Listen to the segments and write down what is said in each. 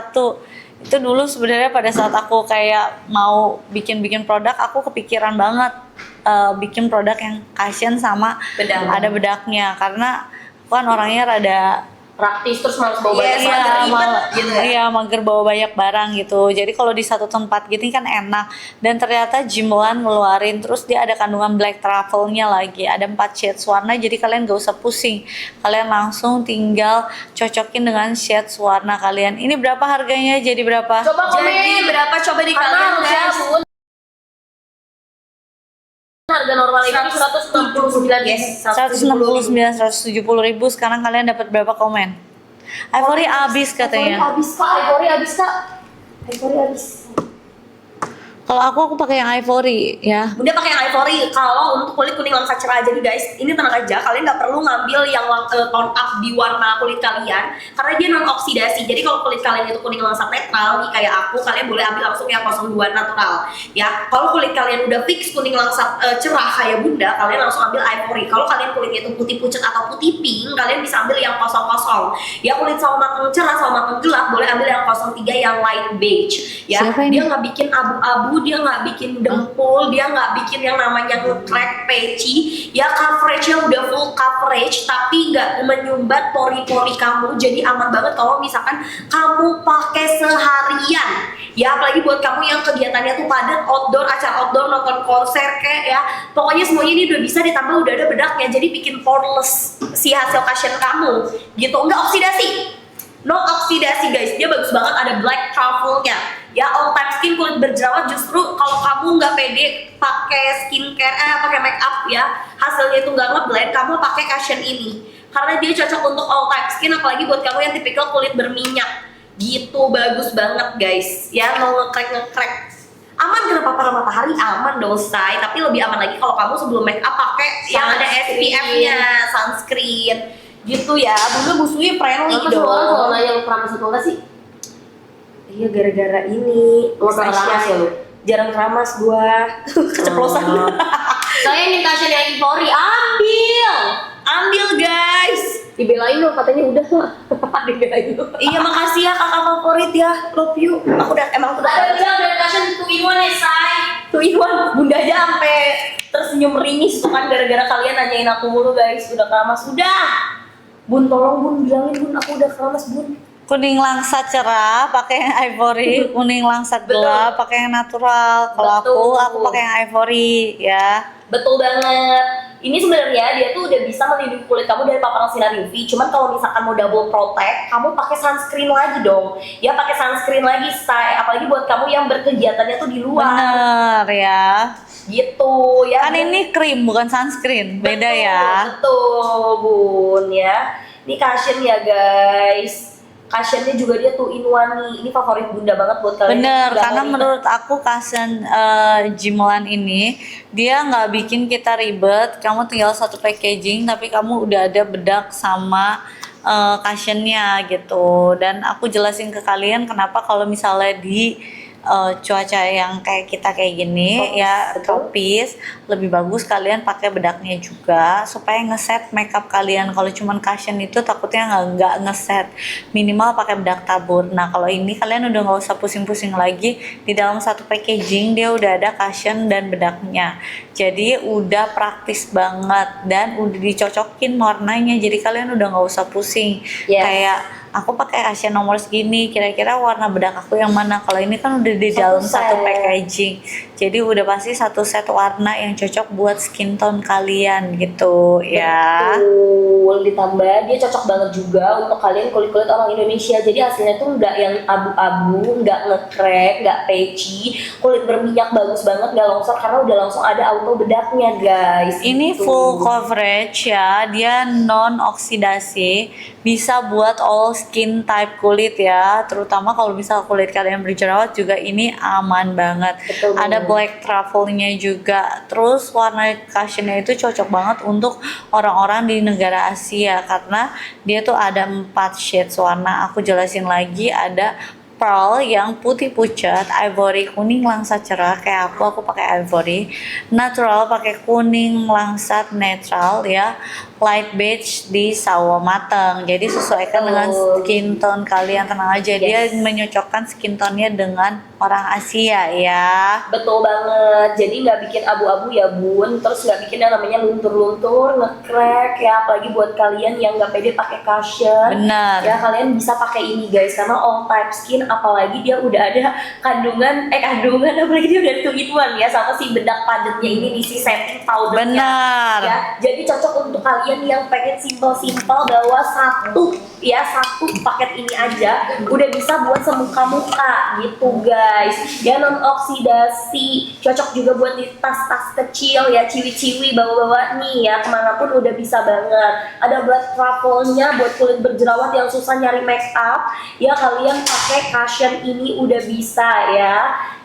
satu. Itu dulu sebenarnya pada saat aku kayak mau bikin produk, aku kepikiran banget bikin produk yang cushion sama ada bedaknya, karena aku kan orangnya rada praktis terus malas bawa banyak gitu ya. Iya, mager bawa banyak barang gitu. Jadi kalau di satu tempat gitu kan enak. Dan ternyata Jimelan ngeluarin, terus dia ada kandungan black truffle-nya lagi. Ada 4 shades warna, jadi kalian gak usah pusing. Kalian langsung tinggal cocokin dengan shades warna kalian. Ini berapa harganya? Jadi berapa? Coba komen. Jadi berapa? Coba di kalian guys. Harga normal ini 169 guys. 170 ribu. Sekarang kalian dapat berapa komen? Ivory habis katanya. Ivory habis kak. Kalau aku pakai yang ivory ya. Bunda pakai yang ivory. Kalau untuk kulit kuning langsat cerah, jadi guys, ini tenang aja, kalian nggak perlu ngambil yang tone up di warna kulit kalian, karena dia non oksidasi. Jadi kalau kulit kalian itu kuning langsat netral nih kayak aku, kalian boleh ambil langsung yang 02 natural. Ya, kalau kulit kalian udah fix kuning langsat cerah kayak Bunda, kalian langsung ambil ivory. Kalau kalian kulitnya itu putih pucat atau putih pink, kalian bisa ambil yang 00. Ya, kulit sawo matang cerah, sawo matang gelap, boleh ambil yang 03 yang light beige. Ya, dia nggak bikin abu-abu, dia nggak bikin dempul, dia nggak bikin yang namanya nge-crack, patchy. Ya, coveragenya udah full coverage, tapi nggak menyumbat pori-pori kamu. Jadi aman banget kalau misalkan kamu pakai seharian. Ya, apalagi buat kamu yang kegiatannya tuh padat, outdoor, acara outdoor, nonton konser kayak ya. Pokoknya semuanya ini udah bisa, ditambah udah ada bedaknya, jadi bikin poreless si hasil cushion kamu. Gitu, nggak oksidasi. No oksidasi guys, dia bagus banget, ada black truffle-nya. Ya, all time skin, kulit berjerawat, justru kalau kamu nggak pede pakai skincare, pakai make up ya, hasilnya itu nggak ngeblend, kamu pakai cushion ini. Karena dia cocok untuk all time skin, apalagi buat kamu yang tipikal kulit berminyak. Gitu, bagus banget guys. Ya, no nge-crack. Aman kena paparan matahari, aman dong say. Tapi lebih aman lagi kalau kamu sebelum make up pakai yang ada SPF-nya, sunscreen. Gitu ya, Bunda musuhnya friendly dong. Orang kalau nanya lu keramas atau enggak sih? Iya, gara-gara ini. Lu keramas ya lu? Jarang keramas gua. Keceplosan. Saya ingin cushion yang ivory, Ambil guys. dibelain lo, katanya udah lah. Dibelain lo. Iya, makasih ya kakak favorit ya. Love you. Aku udah Ada bilang dari cushion 2-in-1 ya say. 2-in-1. Bunda aja sampai tersenyum ringis tuh kan gara-gara kalian nanyain aku mulu guys. Udah keramas. Udah. Bun, tolong Bun, bilangin Bun aku udah keramas Bun. Kuning langsat cerah pakai yang ivory, kuning langsat gelap pakai yang natural. Kalau aku pakai yang ivory ya. Betul banget. Ini sebenarnya dia tuh udah bisa melindungi kulit kamu dari paparan sinar UV. Cuman kalau misalkan mau double protect, kamu pakai sunscreen lagi dong. Ya, pakai sunscreen lagi say. Apalagi buat kamu yang berkegiatannya tuh di luar. Bener ya. Gitu ya. Kan ini krim bukan sunscreen, beda ya. Betul Bun ya. Ini cushion ya guys. Cushionnya juga dia tuh in-one nih. Ini favorit Bunda banget buat kalian. Bener, karena menurut aku cushion Jimelan ini dia nggak bikin kita ribet. Kamu tinggal satu packaging, tapi kamu udah ada bedak sama cushionnya gitu. Dan aku jelasin ke kalian kenapa kalau misalnya di cuaca yang kayak kita kayak gini tropis, lebih bagus kalian pakai bedaknya juga supaya ngeset makeup kalian. Kalau cuman cushion itu takutnya nggak ngeset, minimal pakai bedak tabur. Nah kalau ini kalian udah nggak usah pusing-pusing lagi, di dalam satu packaging dia udah ada cushion dan bedaknya, jadi udah praktis banget dan udah dicocokin warnanya, jadi kalian udah nggak usah pusing kayak aku pakai cushion nomor segini, kira-kira warna bedak aku yang mana. Kalau ini kan udah di dalam satu packaging, jadi udah pasti satu set warna yang cocok buat skin tone kalian gitu. Ya. Betul, ditambah dia cocok banget juga untuk kalian kulit-kulit orang Indonesia. Jadi hasilnya tuh nggak yang abu-abu, nggak nge-crack, nggak patchy, kulit berminyak bagus banget, nggak longsor karena udah langsung ada auto bedaknya guys. Ini gitu. full coverage ya, dia non oksidasi, bisa buat all skin type kulit ya, terutama kalau misal kulit kalian berjerawat juga ini aman banget. Betul. Ada black truffle-nya juga. Terus warna cushionnya itu cocok banget untuk orang-orang di negara Asia karena dia tuh ada 4 shades warna. Aku jelasin lagi, ada pearl yang putih pucat, ivory kuning langsat cerah kayak aku pakai ivory, natural pakai kuning langsat netral ya, light beige di sawo mateng. Jadi sesuaikan dengan skin tone kalian, tenang aja. Dia menyocokkan skin tone-nya dengan orang Asia ya. Betul banget, jadi nggak bikin abu-abu ya bun, terus nggak bikin yang namanya luntur-luntur, nge-crack ya, apalagi buat kalian yang nggak pede pakai cushion. Benar. Ya kalian bisa pakai ini guys, karena all type skin, apalagi dia udah ada kandungan, apalagi dia udah 2-in-1 ya, sama si bedak padatnya ini di si setting powdernya. Benar. Ya, jadi cocok untuk kalian yang pengen simple-simple bawa satu paket ini aja udah bisa buat semuka-muka gitu guys. Ya non oksidasi, cocok juga buat di tas-tas kecil ya, ciwi-ciwi bawa-bawa nih ya, kemanapun udah bisa banget. Ada blood truffle-nya buat kulit berjerawat yang susah nyari make up ya, kalian pakai cushion ini udah bisa ya.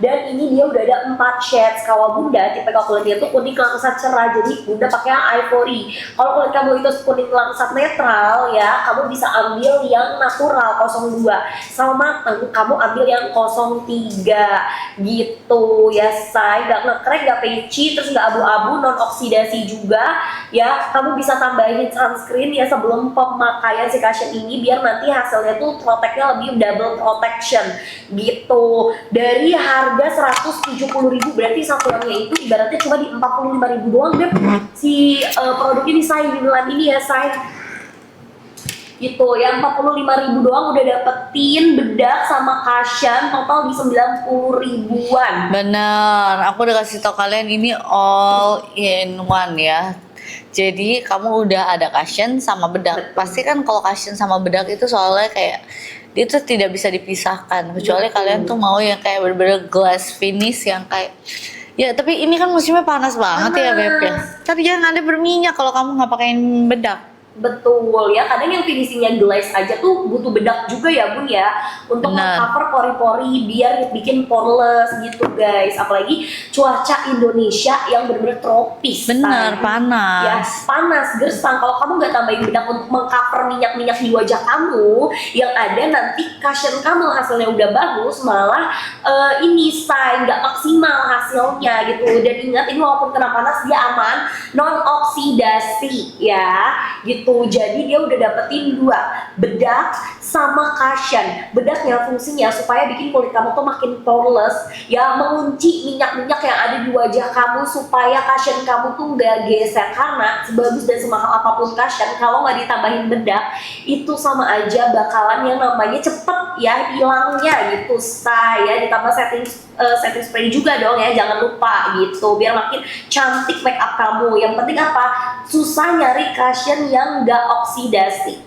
Dan ini dia udah ada 4 shades. Kalau bunda tipe kulitnya tuh kuning langsat cerah, jadi bunda pakai yang ivory. Kalau kulit kamu itu kuning langsat netral ya, kamu bisa ambil yang natural 02. Sama mateng kamu ambil yang 03 gitu ya say. Gak nge-crack, gak peachy, terus gak abu-abu, non oksidasi juga ya. Kamu bisa tambahin sunscreen ya sebelum pemakaian si cushion ini, biar nanti hasilnya tuh protectnya lebih double protection gitu. Dari harga 170.000, berarti satuannya itu ibaratnya cuma di 45.000 doang deh. Si produk ini say, di bulan ini ya say gitu ya, 45.000 doang udah dapetin bedak sama cushion, total di 90.000-an. Bener, aku udah kasih tau kalian ini all in one ya. Jadi kamu udah ada cushion sama bedak. Pasti kan kalau cushion sama bedak itu soalnya kayak dia tuh tidak bisa dipisahkan. Kecuali kalian tuh mau yang kayak bener-bener glass finish yang kayak ya, tapi ini kan musimnya panas banget ya Beb ya. Tapi jangan ada berminyak kalau kamu nggak pakein bedak. Betul ya, kadang yang finishingnya glaze aja tuh butuh bedak juga ya bun ya, untuk meng-cover pori-pori biar bikin poreless gitu guys. Apalagi cuaca Indonesia yang bener-bener tropis. Bener, panas. Ya, panas, gersang. Kalau kamu nggak tambahin bedak untuk meng-cover minyak-minyak di wajah kamu, yang ada nanti cushion kamu hasilnya udah bagus, malah ini say nggak maksimal hasilnya gitu. Dan ingat, ini walaupun kena panas dia aman, non oksidasi ya gitu. Jadi dia udah dapetin 2, bedak sama cushion. Bedaknya fungsinya supaya bikin kulit kamu tuh makin poreless ya, mengunci minyak-minyak yang ada di wajah kamu supaya cushion kamu tuh nggak geser. Karena sebagus dan semahal apapun cushion, kalau nggak ditambahin bedak itu sama aja bakalan yang namanya cepet ya hilangnya gitu say ya. Ditambah setting spray juga dong ya, jangan lupa gitu, biar makin cantik make up kamu. Yang penting apa? Susah nyari cushion yang nggak oksidasi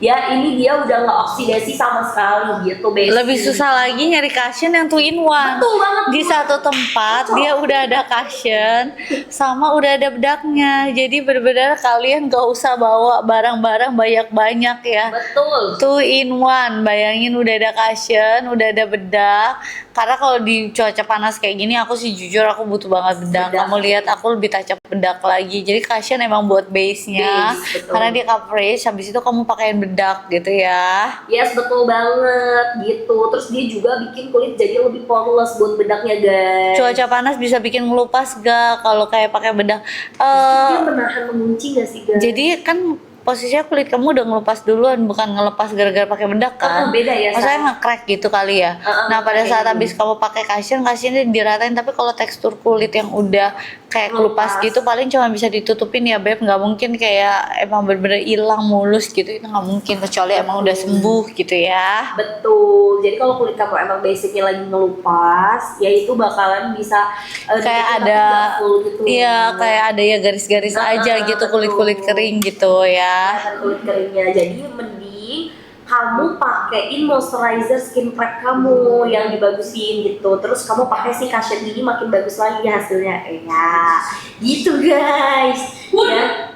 ya. Ini dia udah nggak oksidasi sama sekali gitu basic. Lebih susah lagi nyari cushion yang 2-in-1. Betul banget. Di satu tempat dia udah ada cushion sama udah ada bedaknya. Jadi bener-bener kalian gak usah bawa barang-barang banyak-banyak ya. Betul. 2-in-1, bayangin udah ada cushion, udah ada bedak. Karena kalau di cuaca panas kayak gini, aku sih jujur aku butuh banget bedak. Kamu lihat aku lebih tancap bedak lagi. Jadi cushion emang buat base-nya. Karena dia coverage, habis itu kamu pakein bedak gitu ya. Yes, betul banget gitu. Terus dia juga bikin kulit jadi lebih poreless buat bedaknya guys. Cuaca panas bisa bikin ngelupas gak kalau kayak pakai bedak? Dia menahan, mengunci gak sih guys? Jadi kan posisinya kulit kamu udah ngelupas duluan, bukan ngelepas gara-gara pakai bedak kan? Beda ya. Maksudnya nge-crack gitu kali ya. Nah pada saat habis kamu pakai cushion diratain, tapi kalau tekstur kulit yang udah kayak kelupas gitu paling cuma bisa ditutupin ya Beb, nggak mungkin kayak emang bener-bener hilang mulus gitu, itu nggak mungkin kecuali emang udah sembuh gitu ya. Betul. Jadi kalau kulit kamu emang basicnya lagi ngelupas, ya itu bakalan bisa kayak ada gitu. Iya, kayak ada ya garis-garis aja gitu, kulit-kulit kering gitu ya. Kulit keringnya. Jadi mending kamu pakein moisturizer skin prep kamu yang dibagusin gitu. Terus kamu pakai si cushion ini makin bagus lagi hasilnya. Ya, gitu guys. Ya.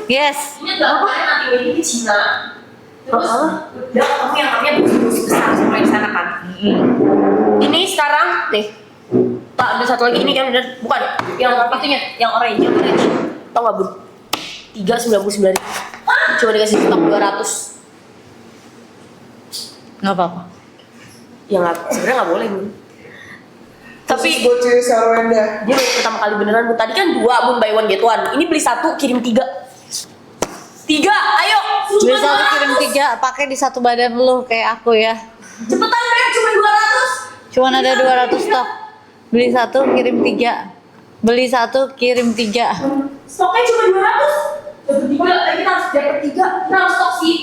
Yes. Ini gak apa nanti ini Cina. Terus udah kamu yang namanya bus besar semua di sana kan. Ini sekarang nih. Tak ada satu lagi ini kan udah bukan yang itunya, yang orange. Tahu nggak bun? 399. Cuma dikasih stok 200. Nggak apa-apa. Ya nggak, sebenarnya nggak boleh Bun. Tapi Gue cewek Sarwenda. dia baru pertama kali beneran Bun. Tadi kan 2 Bun, buy one get one. Ini beli 1 kirim 3. 3, ayo. Beli 1 kirim 3, pakai di satu badan lu kayak aku ya. Cepetan Ren, cuma 200. Cuman ada 200 stok. Beli 1 kirim 3. Beli 1 kirim 3. Stoknya cuma 200. Dapat 3, kita harus dapat 3. Kita harus stok sih.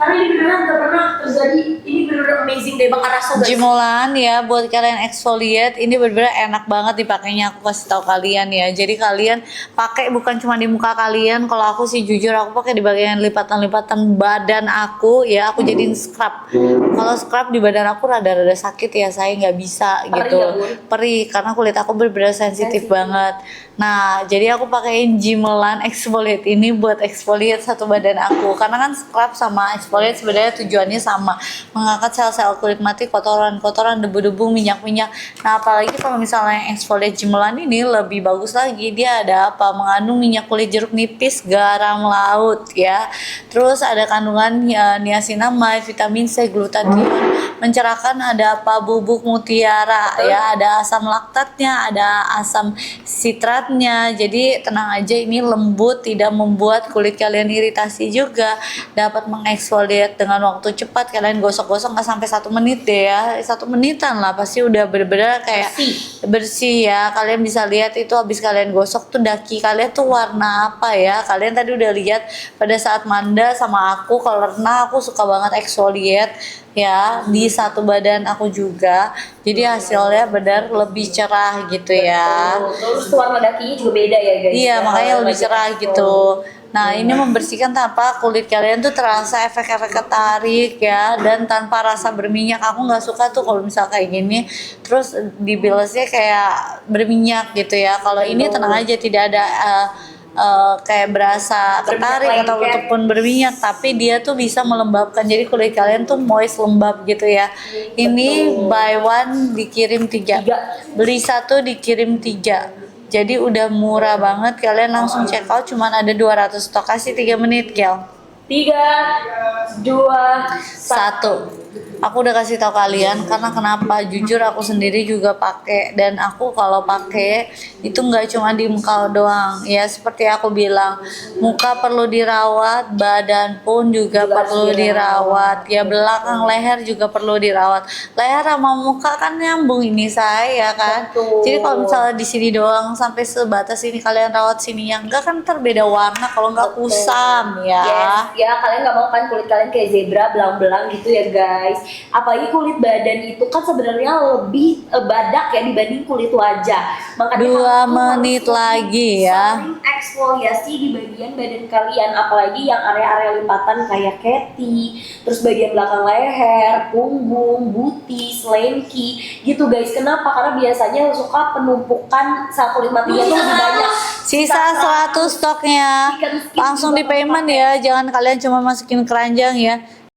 Karena ini beneran gak pernah terjadi. Ini beneran amazing deh Bang Araso guys. Jimolan ya buat kalian exfoliate ini bener-bener enak banget dipakainya, aku kasih tahu kalian ya. Jadi kalian pakai bukan cuma di muka kalian. Kalau aku sih jujur aku pakai di bagian lipatan-lipatan badan aku ya, aku jadiin scrub. Kalau scrub di badan aku rada-rada sakit ya, saya nggak bisa Perih gitu. ya, Bun? Perih karena kulit aku bener-bener sensitif banget. Nah, jadi aku pakein Jimolan exfoliate ini buat exfoliate satu badan aku. Karena kan scrub sama exfoliate sebenarnya tujuannya sama, mengangkat sel-sel kulit mati, kotoran-kotoran, debu-debu, minyak-minyak. Nah, apalagi kalau misalnya exfoliate Jimolan ini lebih bagus lagi, dia ada apa? Mengandung minyak kulit jeruk nipis, garam laut ya. Terus ada kandungan niacinamide, vitamin C, glutathione, mencerahkan, ada apa? Bubuk mutiara ya, ada asam laktatnya, ada asam sitratnya. Jadi tenang aja, ini lembut, tidak membuat kulit kalian iritasi juga, dapat mengeksfoliate dengan waktu cepat. Kalian gosok-gosok nggak sampai 1 menit deh ya, 1 menitan lah pasti udah bener-bener kayak bersih ya. Kalian bisa lihat itu habis kalian gosok tuh daki kalian tuh warna apa ya. Kalian tadi udah lihat pada saat Manda sama aku, kalau Rena aku suka banget exfoliate ya di satu badan aku juga, jadi hasilnya benar lebih cerah gitu ya. Terus warna dakinya juga beda ya guys. Iya, makanya lebih cerah gitu. Nah, Iya. ini membersihkan tanpa kulit kalian tuh terasa efek-efek ketarik ya, dan tanpa rasa berminyak. Aku nggak suka tuh kalau misal kayak gini terus dibilesnya kayak berminyak gitu ya. Kalau ini tenang aja, tidak ada kayak berasa ketarik atau ataupun berminyak, tapi dia tuh bisa melembabkan, jadi kulit kalian tuh moist, lembab gitu ya. Ini buy one dikirim 3, beli 1 dikirim 3. Jadi udah murah banget, kalian langsung check out, cuman ada 200 stok. Kasih 3 menit Gel. 3, 2, 1. Aku udah kasih tahu kalian karena kenapa, jujur aku sendiri juga pakai, dan aku kalau pakai itu nggak cuma di muka doang ya, seperti aku bilang, muka perlu dirawat, badan pun juga perlu dirawat ya, belakang leher juga perlu dirawat. Leher sama muka kan nyambung ini saya kan. Betul. Jadi kalau misalnya di sini doang sampai sebatas ini kalian rawat sininya enggak, kan terbeda warna kalau nggak kusam ya. Yes, ya kalian nggak mau kan kulit kalian kayak zebra, belang-belang gitu ya guys. Apalagi kulit badan itu kan sebenarnya lebih badak ya dibanding kulit wajah. Makanya 2 kamu menit harus lagi ya. sering eksfoliasi di bagian badan kalian, apalagi yang area-area lipatan kayak keti, terus bagian belakang leher, punggung, butis, lengki gitu guys. Kenapa? Karena biasanya suka penumpukan sel kulit matinya tuh lebih banyak. Sisa 100 stoknya. Langsung di payment ya, jangan kalian cuma masukin keranjang ya.